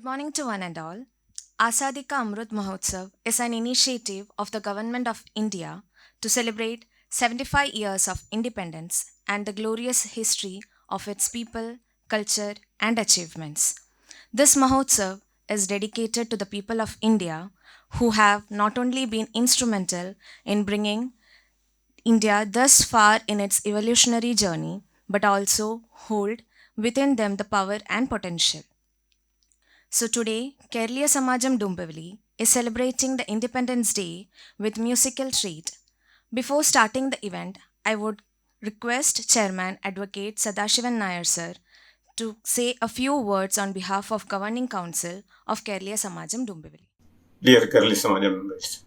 Good morning to one and all. Azadi Ka Amrut Mahotsav is an initiative of the Government of India to celebrate 75 years of independence and the glorious history of its people, culture, and achievements. This Mahotsav is dedicated to the people of India who have not only been instrumental in bringing India thus far in its evolutionary journey, but also hold within them the power and potential. So today, Kerala Samajam Dumbavli is celebrating the Independence Day with musical treat. Before starting the event, I would request Chairman Advocate Sadashivan Nair sir to say a few words on behalf of Governing Council of Kerala Samajam Dumbavli. Dear Kerala Samajam members,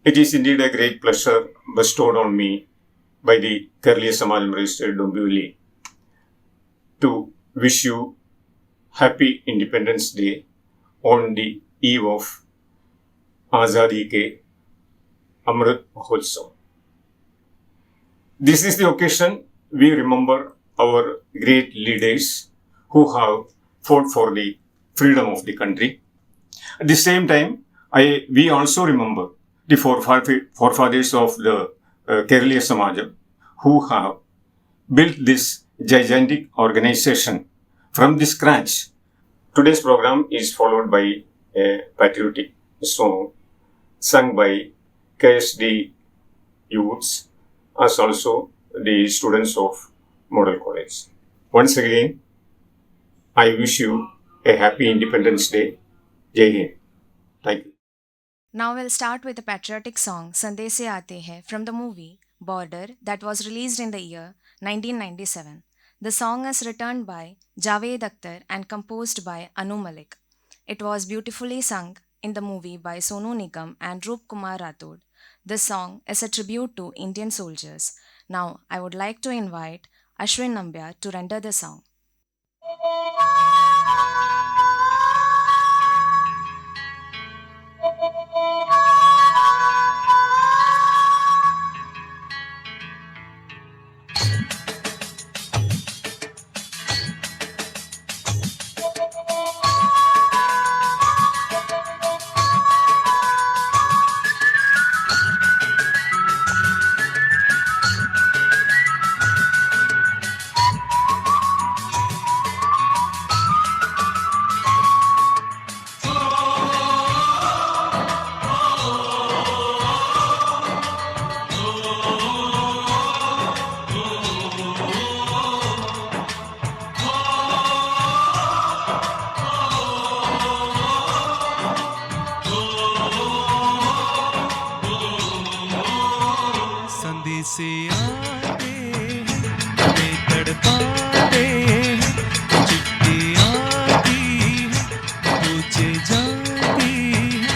it is indeed a great pleasure bestowed on me by the Kerala Samajam Registered Dombivli to wish you Happy Independence Day on the eve of Azadi Ke Amrit Mahotsav. This is the occasion we remember our great leaders who have fought for the freedom of the country. At the same time, we also remember the forefathers of the Kerala Samajam who have built this gigantic organization from the scratch. Today's program is followed by a patriotic song sung by KSD youths as also the students of Model College. Once again, I wish you a happy Independence Day. Jai Hind. Thank you. Now we'll start with the patriotic song Sandese Aate Hai from the movie Border that was released in the year 1997. The song is written by Javed Akhtar and composed by Anu Malik. It was beautifully sung in the movie by Sonu Nigam and Roop Kumar Rathod. This song is a tribute to Indian soldiers. Now I would like to invite Ashwin Nambia to render the song. से आते हैं हमें तड़पाते हैं चिट्ठी आती है पूछे जाती है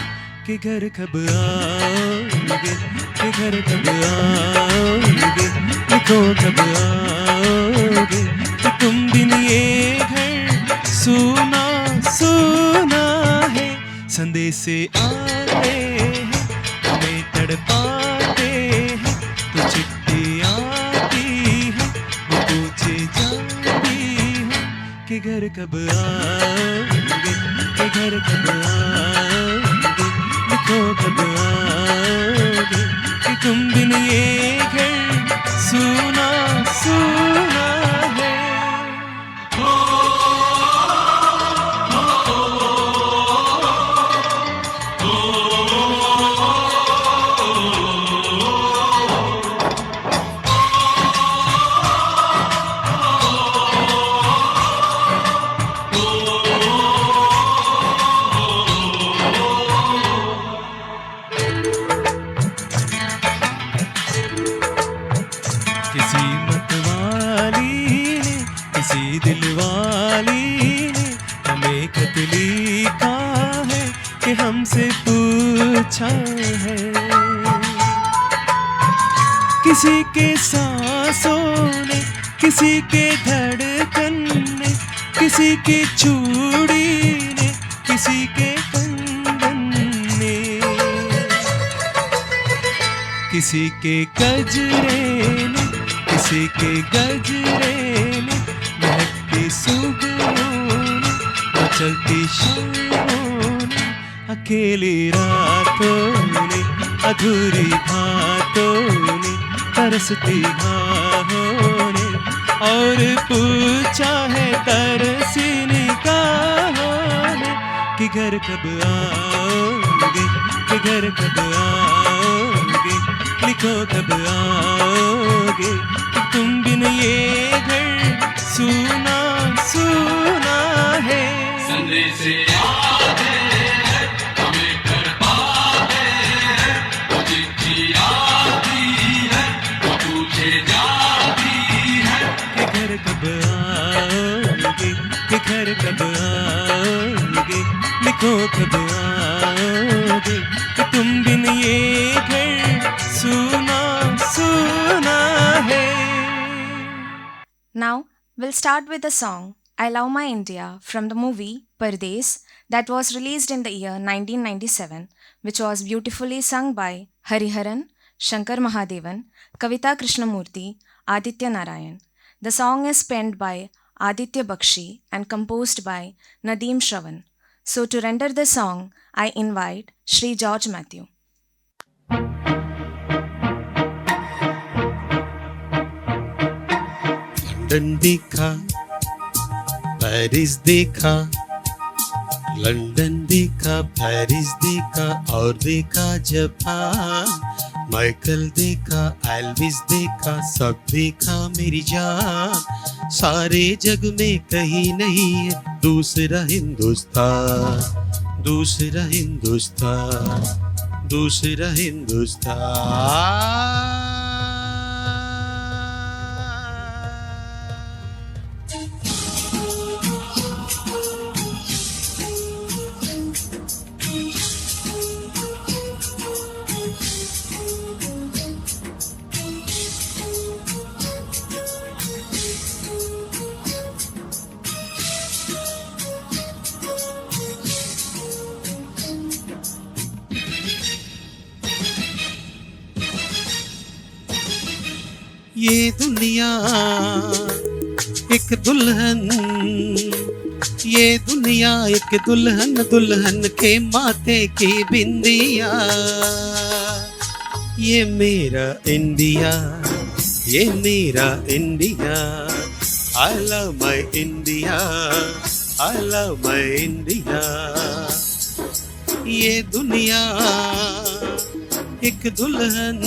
कि घर कब आओगे कि घर कब आओगे लिखो कब आओगे कि तुम बिन ये घर सुना सुना है संदेश आते हैं हमें तड़पाते हैं तो चिट्ठी आती है वो पूछे जाती है कि घर कब आओगे कि घर कब आओगे लिखो कब आओगे कि तुम बिन ये घर सुना सुना है किसी मतवाली ने किसी दिलवाली ने हमें खत लिखा है कि हमसे पूछा है किसी के सांसों ने किसी के धड़कन ने किसी की चूड़ी ने किसी के कंगन ने किसी के गजरे ने किसी के गजरे ने महकती सुगंधों ने चलती शामों ने, अकेली रातों ने, अधूरी बातों ने, तरसती आहों ने, और पूछा है तरसी निगाहों ने कि घर कब आओगे, कि घर कब आओगे, लिखो कब आओगे, कि तुम बिन ये घर सुना सुना है। संदेश आते हैं हमें कर पाते हैं, वो चिट्ठी आती है वो पूछे जाती है कि घर कब आओगे, कि घर कब आओगे, लिखो कब आओगे, कि तुम बिन ये घर सुना सुना है। Now, we'll start with the song I Love My India from the movie Pardes that was released in the year 1997, which was beautifully sung by Hariharan, Shankar Mahadevan, Kavita Krishnamurthy, Aditya Narayan. The song is penned by Aditya Bakshi and composed by Nadeem Shravan. So to render the song, I invite Shri George Matthew. London देखा, Paris देखा, London देखा, Paris देखा और देखा Japan, Michael देखा, Elvis देखा, सब देखा मेरी जान। सारे जग में कहीं नहीं है दूसरा हिंदुस्तान, दूसरा हिंदुस्तान, दूसरा हिंदुस्तान। ये दुनिया एक दुल्हन, ये दुनिया एक दुल्हन, दुल्हन के माथे की बिंदिया। ये मेरा इंडिया, ये मेरा India, I love my India, I love my India। ये दुनिया एक दुल्हन,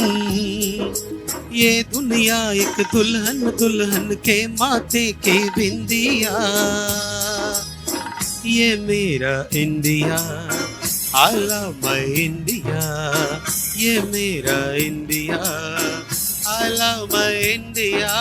ये दुनिया एक दुल्हन, दुल्हन के माथे की बिंदिया। ये मेरा India, I love my India, ये मेरा India, I love my India।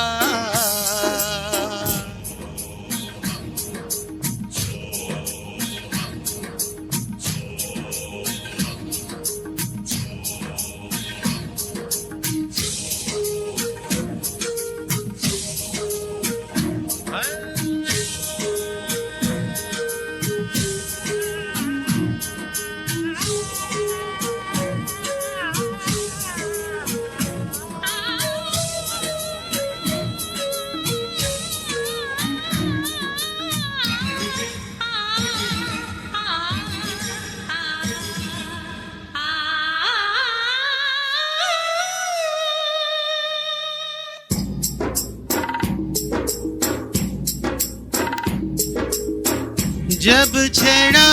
जब छेड़ा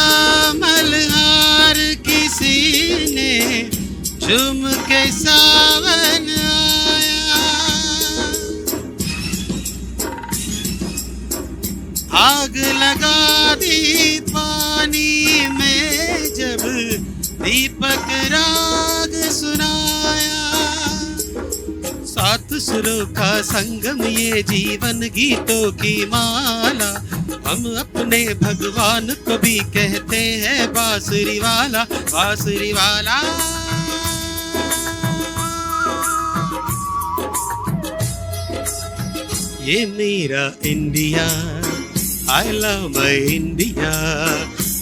मल्हार किसी ने, झूम के सावन आया, आग लगा दी पानी में जब दीपक राग सुनाया। सात सुरों का संगम ये जीवन गीतों की माला, हम अपने भगवान को भी कहते हैं बांसुरी वाला, बांसुरी वाला। ये मेरा India, I love my India,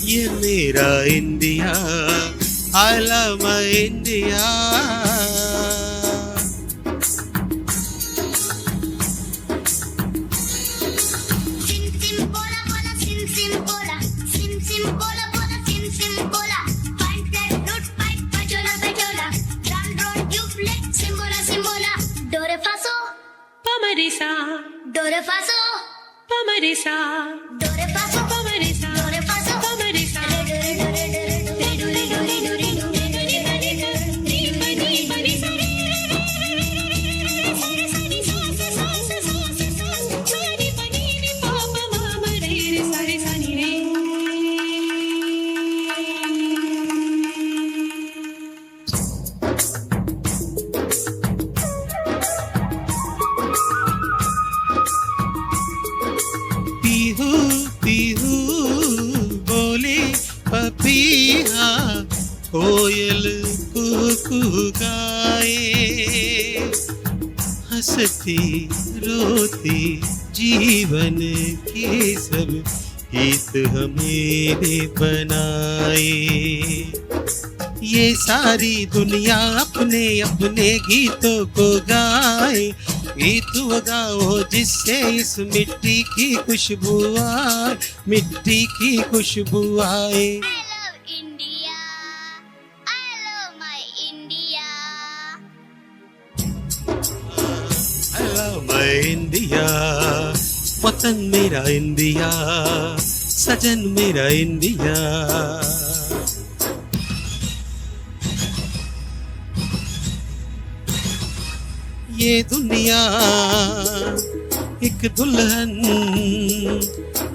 ये मेरा India, I love my India। Sim sim bola, sim sim bola, sim cola, fine flat fruit pipe, pachola, pachola, round round tube leg, simbola, simbola, do re fa so, Pamarisa, do re fa so, pamarisa, do re fa so, pamarisa, do re fa so, pamarisa. re do re do re do re do re do re do re do re do re do re do re do. Pihu Pihu बोली पपिया, कोयल कुकू गाए, हंसती रोती जीवन के सब गीत हमें बनाए। ये सारी दुनिया अपने अपने गीतों को गाए, गीत वो गाओ जिससे इस मिट्टी की खुशबू आए, मिट्टी की खुशबू आए। I love India. I love my India. Hello मैं इंडिया, वतन मेरा इंडिया, सजन मेरा इंडिया। ये दुनिया एक दुल्हन,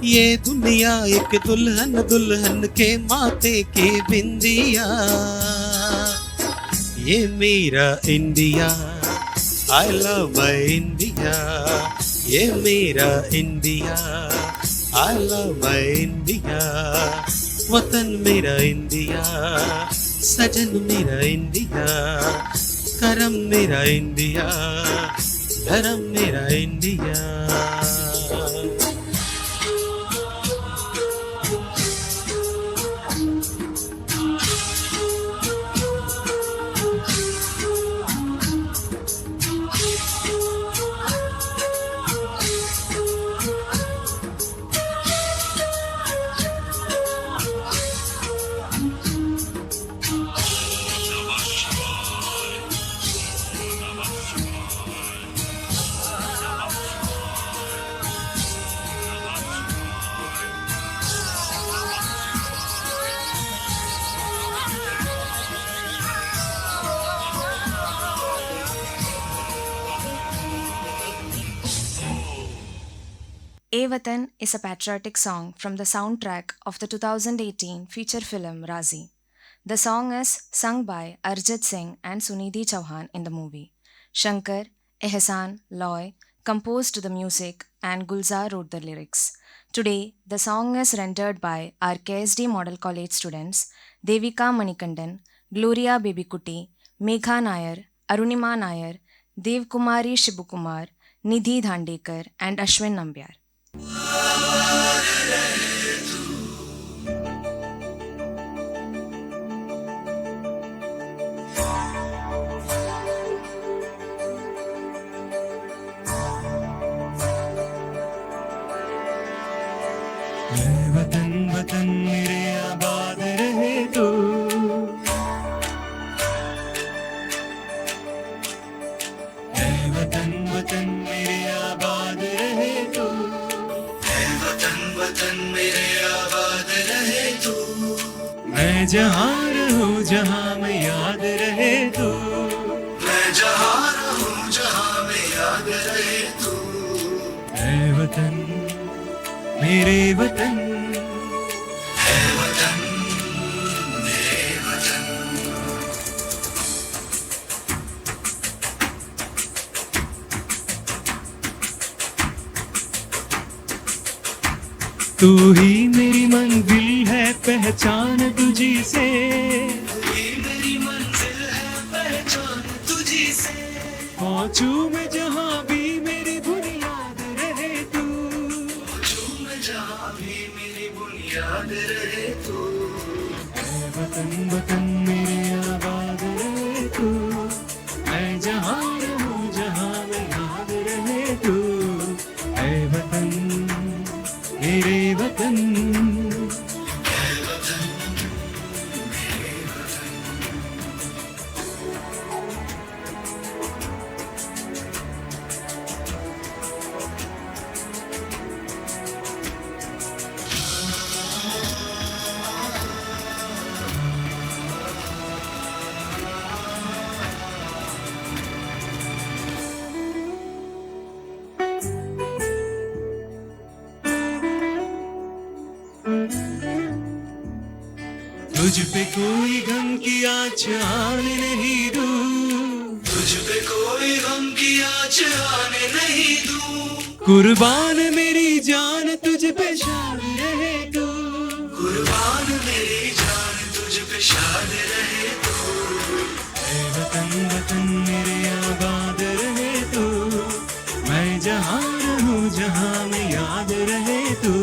ये दुनिया एक दुल्हन, दुल्हन के माथे की बिंदिया। ये मेरा India, I love my India. ये मेरा India, I love my India. वतन मेरा इंडिया, सजन मेरा इंडिया, करम मेरा इंडिया, धर्म मेरा India. A Watan is a patriotic song from the soundtrack of the 2018 feature film Razi. The song is sung by Arjit Singh and Sunidhi Chauhan in the movie. Shankar, Ehsan, Loy composed the music and Gulzar wrote the lyrics. Today, the song is rendered by our KSD Model College students Devika Manikandan, Gloria Babykutty, Megha Nair, Arunima Nair, Devkumari Shibukumar, Nidhi Dhandekar and Ashwin Nambyar. वतन वतन मेरे आबाद रहे तो, ऐ वतन वतन मेरे आबाद रहे तो, ऐ वतन वतन मेरे आबाद रहे तो, मैं जहाँ रहूँ जहाँ मैं याद रहे तो, मैं जहाँ रहूँ जहाँ मैं याद रहे तो, ऐ वतन मेरे वतन, है वतन मेरे वतन। तू ही मेरी मंजिल है पहचान तुझी से, तू ही मेरी मंजिल है पहचान तुझी से, पहुंचू मैं जहाँ भी मेरी बुनियाद रहे तू, याद रहे तू, ऐ वतन वतन मेरे आबाद रहे तू, मैं जहाँ रहूँ जहाँ मैं याद रहे तू, ऐ वतन मेरे वतन, ऐ वतन तुझ पे कोई गम की आँच आने नहीं दूं, तुझ पे कोई गम की आँच आने नहीं दूं। कुर्बान मेरी जान तुझ पे शाद रहे तू, कुर्बान मेरी जान तुझ पे शाद रहे तू। ऐ वतन वतन मेरे आबाद रहे तू, मैं जहाँ रहूँ जहाँ में याद रहे तू।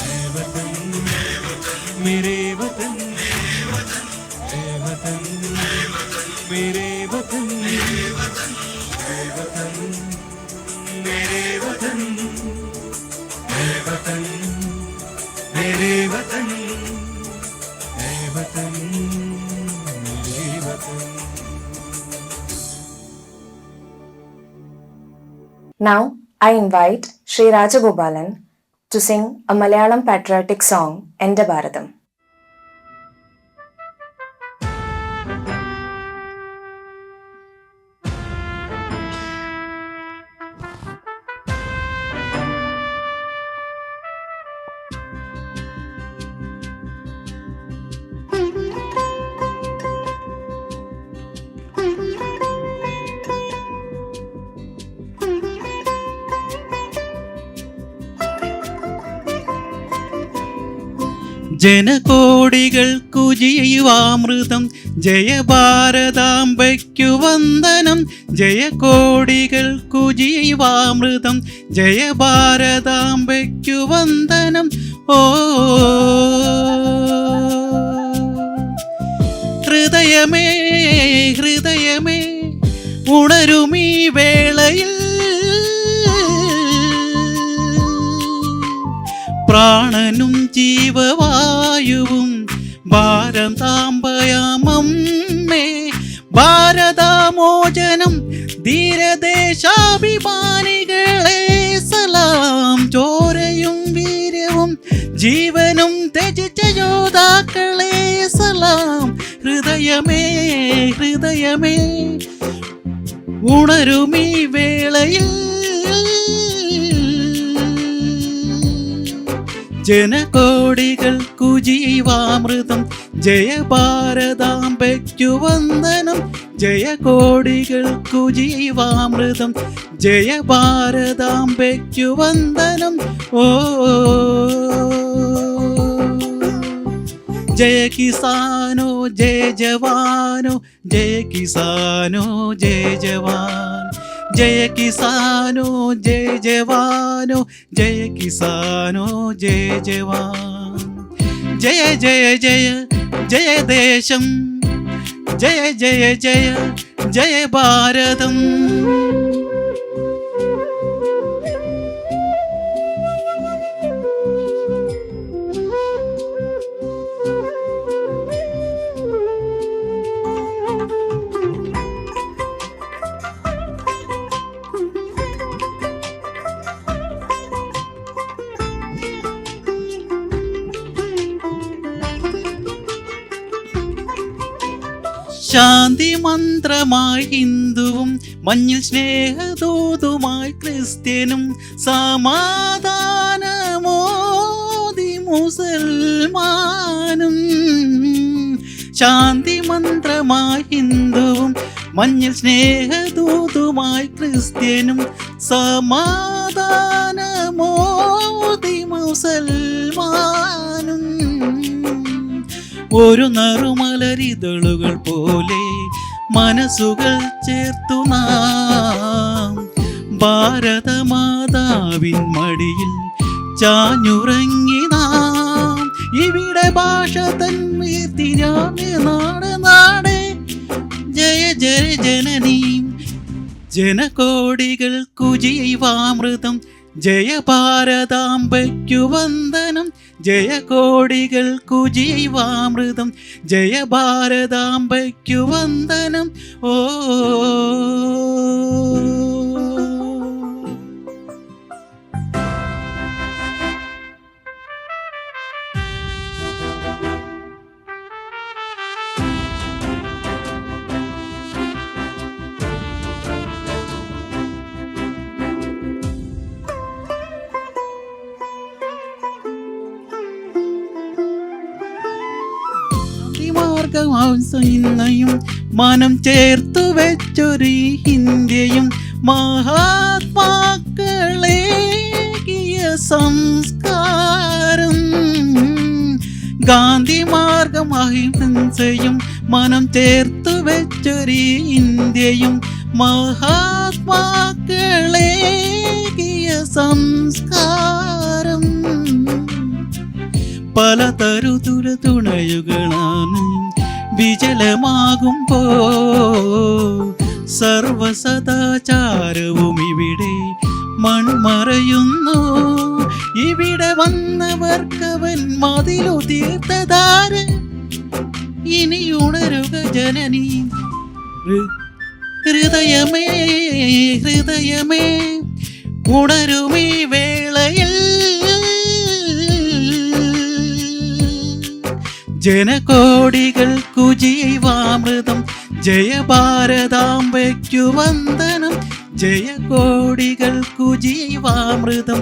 ऐ वतन मेरे वतन, ऐ वतन मेरे वतन, ऐ वतन मेरे वतन, ऐ वतन मेरे वतन, ऐ वतन मेरे वतन। Now, I invite Sri Rajagopalan to sing a Malayalam patriotic song, Ende Bharatham. ജനകോടികൾക്കു ജീവാമൃതം, ജയഭാരതാംബയ്ക്കു വന്ദനം. ജയകോടികൾക്കു ജീവാമൃതം, ജയഭാരതാംബയ്ക്കു വന്ദനം. ഓ ഹൃദയമേ ഹൃദയമേ ഉണരുമീ വേളയിൽ, പ്രാണനും ജീവവായുവും ഭാരതാംബയാമമ്മേ. ഭാരതമോചനം ധീരദേശാഭിമാനികളെ സലാം. ചോരയും വീര്യവും ജീവനും ത്യജിച്ച യോദ്ധാക്കളെ സലാം. ഹൃദയമേ ഹൃദയമേ ഉണരുമീ വേളയിൽ, ജനകോടികൾക്കു ജീവാമൃതം, ജയഭാരതാംബയ്ക്കു വന്ദനം. ജയകോടികൾക്കു ജീവാമൃതം, ജയഭാരതാംബയ്ക്കു വന്ദനം. ഓ ജയ കിസാനോ ജയ ജവാനോ, ജയ കിസാനോ ജയ ജവാൻ. ജയ കിസാനോ ജയ ജവാനോ, ജയ കിസാനോ ജയ ജവാൻ. ജയ ജയ ജയ ജയ ദേശം, ജയ ജയ ജയ ജയ ഭാരതം. ശാന്തി മന്ത്രമായി ഹിന്ദുവും, മഞ്ഞിൽ സ്നേഹദൂതുമായി ക്രിസ്ത്യനും, സമാധാനമോദി മുസൽമാനും. ശാന്തി മന്ത്രമായി ഹിന്ദുവും, മഞ്ഞിൽ സ്നേഹദൂതുമായി ക്രിസ്ത്യനും, സമാധാനമോദി മുസൽമാനും. ഒരു നറുമലരിതളുകൾ പോലെ മനസ്സുകൾ ചേർത്തു നാം, ഭാരതമാതാവിൻ മടിയിൽ ചാഞ്ഞുറങ്ങി നാം. ഇവിടെ ഭാഷ തൻ വീർത്തിരാണ് നാട് നാടേ. ജയ ജയ ജനനീ, ജനകോടികൾക്കു ജീവാമൃതം, ജയഭാരതാംബയ്ക്കു വന്ദനം. ജയകോടികൾക്കു ജീവാമൃതം, ജയഭാരതാംബയ്ക്കു വന്ദനം. ഓ ഇന്നയും മനം ചേർത്തു വെച്ചൊരു ഇന്ത്യയും മഹാത്മാക്കളേകിയ സംസ്കാരം ഗാന്ധി മാർഗം അഹിംസയും മനം ചേർത്തു വെച്ചൊരു ഇന്ത്യയും മഹാത്മാക്കളേകിയ സംസ്കാരം പല തരുതുര തുണയുകളാണ് വിജലമാകുമ്പോ സർവസദാചാരവും ഇവിടെ മൺമറയുന്നു ഇവിടെ വന്നവർക്കവൻ മതിലു തീർത്തതാര് ഇനി ഉണരുക ജനനി ഹൃദയമേ ഹൃദയമേ ഉണരുമീ വേളയിൽ ജനകോടികൾക്കു ജീവാമൃതം ജയഭാരതാംബയ്ക്കു വന്ദനം ജയകോടികൾക്കു ജീവാമൃതം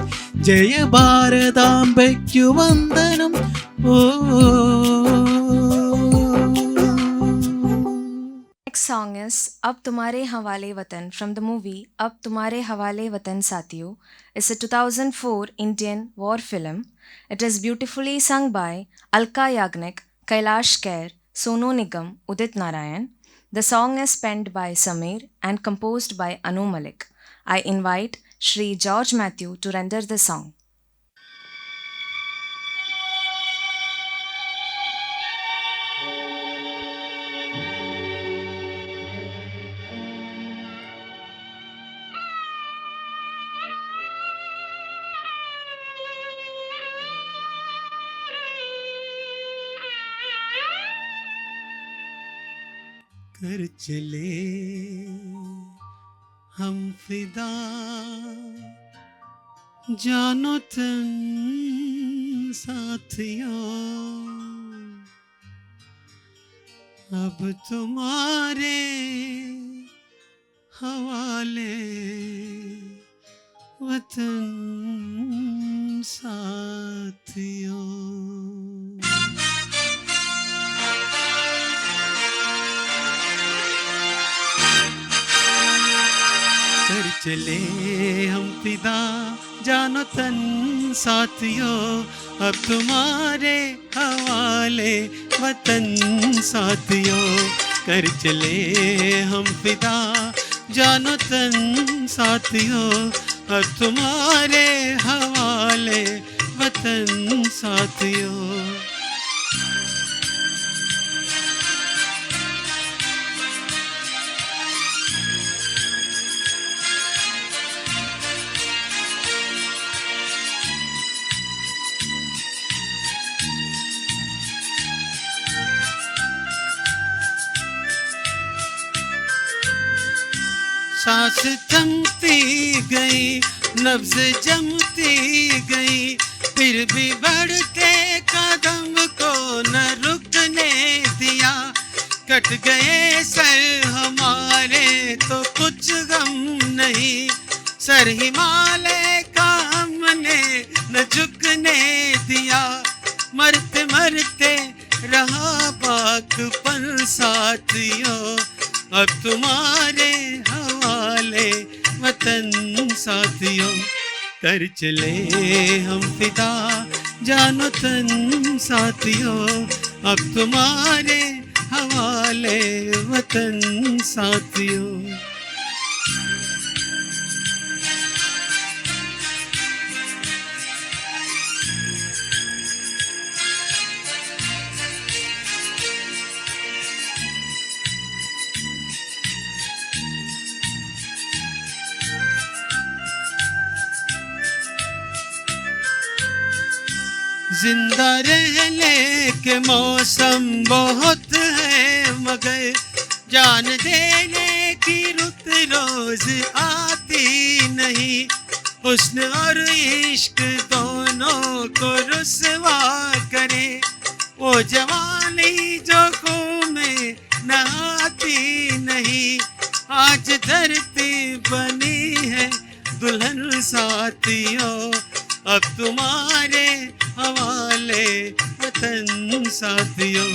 ജയഭാരതാംബയ്ക്കു വന്ദനം ഓ Next song is Ab Tumhare Hawale Watan from the movie Ab Tumhare Hawale Watan Sathiyo. It's a 2004 Indian war film. It is beautifully sung by Alka Yagnik, Kailash Kher, Sonu Nigam, Udit Narayan. The song is penned by Sameer and composed by Anu Malik. I invite Shri George Matthew to render the song. कर चले हम फिदा जानो तन साथियों अब तुम्हारे हवाले वतन साथियों कर चले हम फिदा जानो तन साथियों अब तुम्हारे हवाले वतन साथियों कर चले हम फिदा जानो तन साथियों अब तुम्हारे हवाले वतन साथियों सांस थमती गई नब्ज जमती गई फिर भी बढ़ते कदम को न रुकने दिया कट गए सर हमारे तो कुछ गम नहीं सर हिमालय का हमने न झुकने दिया मरते मरते रहा बाकपन साथियों अब तुम्हारे हवाले वतन साथियों कर चले हम फिदा जानो तन साथियों अब तुम्हारे हवाले वतन साथियों जिंदा रहने के मौसम बहुत है मगर जान देने की रुत रोज आती नहीं हुस्न और इश्क दोनों को रुसवा करे वो जवानी जो खून में नहाती नहीं आज धरती बनी है दुल्हन साथियों अब तुम्हारे हवाले वतन साथियों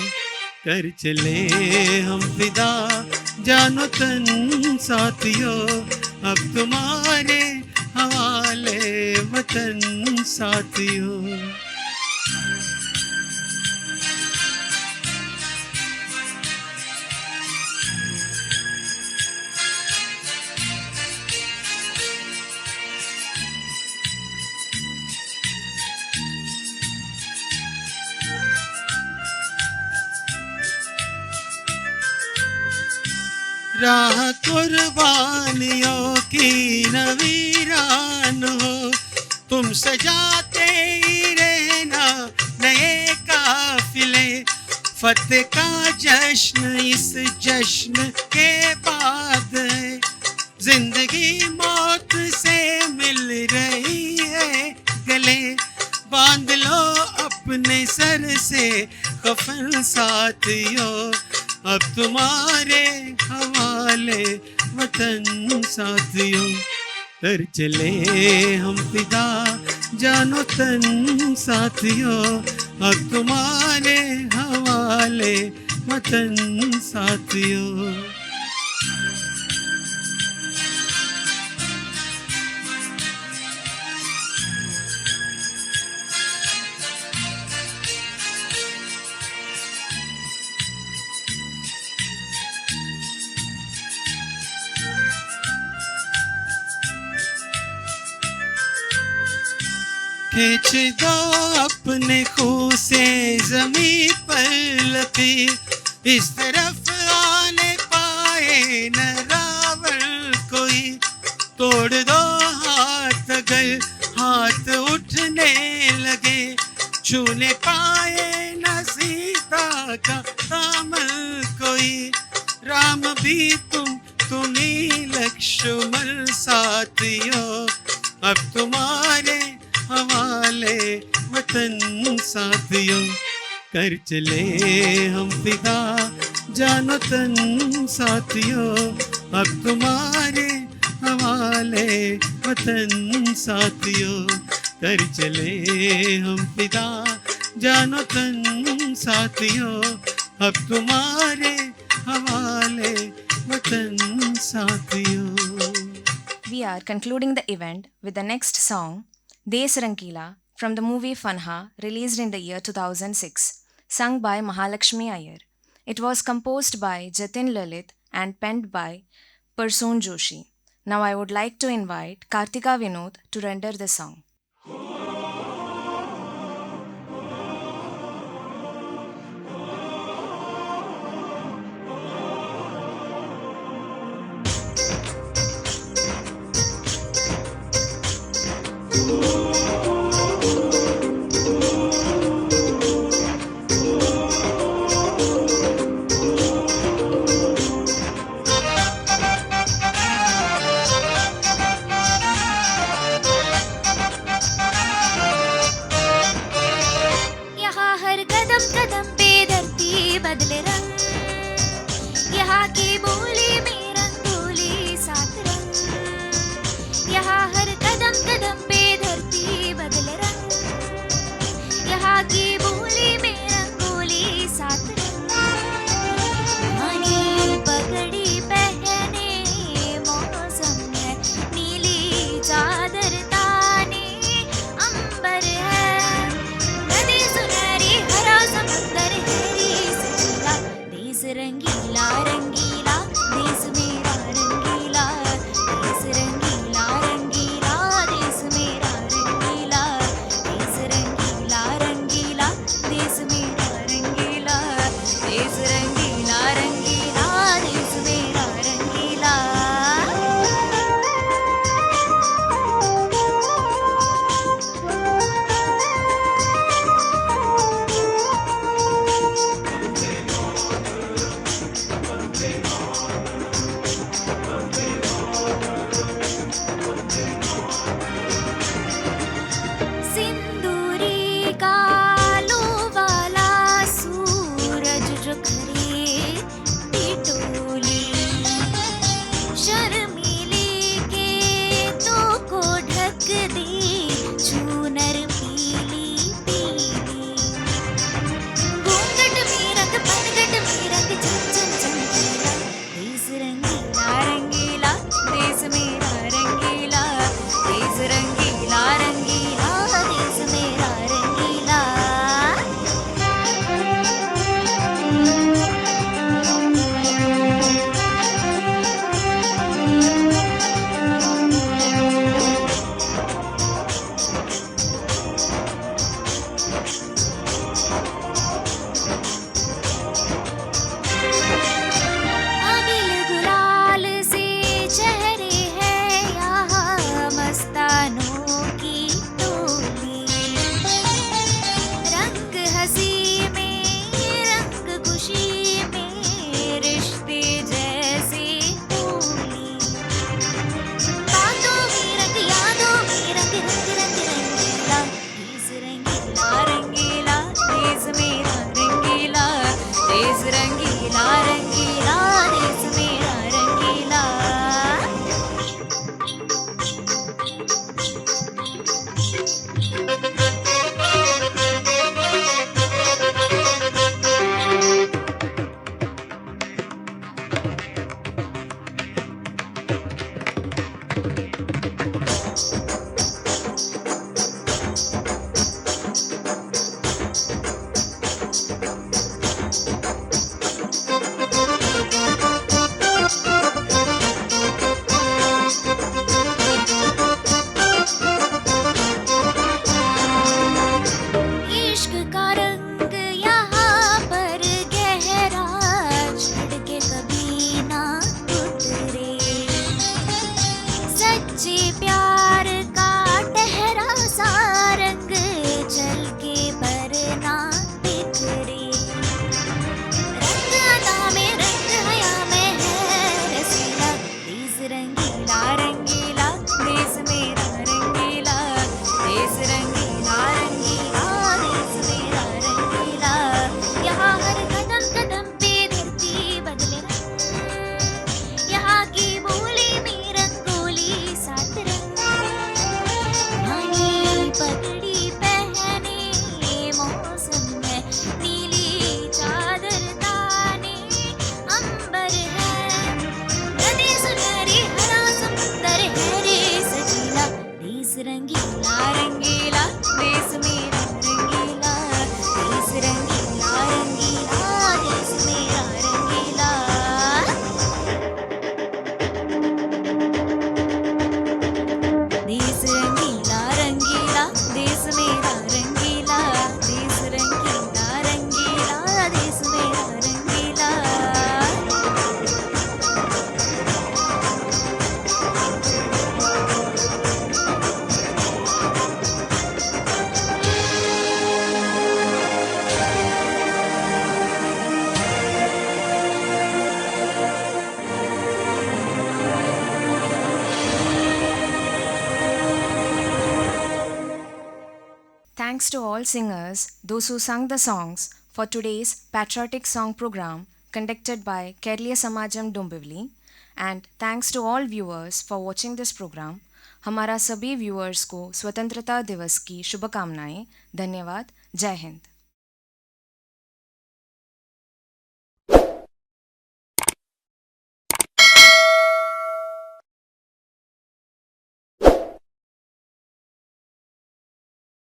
कर चले हम फिदा जानो तन साथियों, अब तुम्हारे हवाले वतन साथियों। राह कुर्बानियों की नवीरान हो, तुम सजाते ही रहना नए काफिले, फतेह का जश्न इस जश्न के बाद है, जिंदगी मौत से मिल रही है गले, बांध लो अपने सर से कफन साथियों, अब तुम्हारे हवाले वतन साथियों। कर चले हम फिदा जानो तन साथियों, अब तुम्हारे हवाले वतन साथियों। खींच दो अपने खून से ज़मीं पर लकीर, इस तरफ आने पाए न रावण कोई, तोड़ दो हाथ अगर हाथ उठने लगे, छूने पाए न सीता का दामन कोई, राम भी तुम ही लक्ष्मण साथियों, अब तुम्हारे हवाले वतन साथियों। कर चले हम फिदा जानो तन साथियों, अब तुम्हारे हवाले वतन साथियों। कर चले हम फिदा जानो तन साथियों, अब तुम्हारे हवाले वतन साथियों। We are concluding the event with the next song, Des Rangila, from the movie Fanha, released in the year 2006, sung by Mahalakshmi Iyer. It was composed by Jatin Lalit and penned by Parsoon Joshi. Now I would like to invite Kartika Vinod to render the song. यहाँ हर कदम कदम पे धरती बदले रंग, यहाँ की बोली में रंगोली सात रंग, यहाँ हर कदम कदम पे धरती बदले रंग, यहाँ की बोली में रंगोली सात रंग, घनी पगड़ी पहने मौसम है, नीली चादर ताने अंबर है, नदी सुनहरी हरा समंदर हैरी सजीला, देश रंगीला रंगीला देश मेरा रंगीला, देश रंगीला रंगीला देश मेरा रंगीला, देश रंगीला रंगीला देश मेरा रंगीला, देश रंगीला रंगीला देश मेरा रंगीला। thanks to all singers, those who sung the songs for today's patriotic song program conducted by Kerliya Samajam Dombivli. And thanks to all viewers for watching this program. हमारा सभी व्यूअर्स को स्वतंत्रता दिवस की शुभकामनाएं. धन्यवाद. जय हिंद.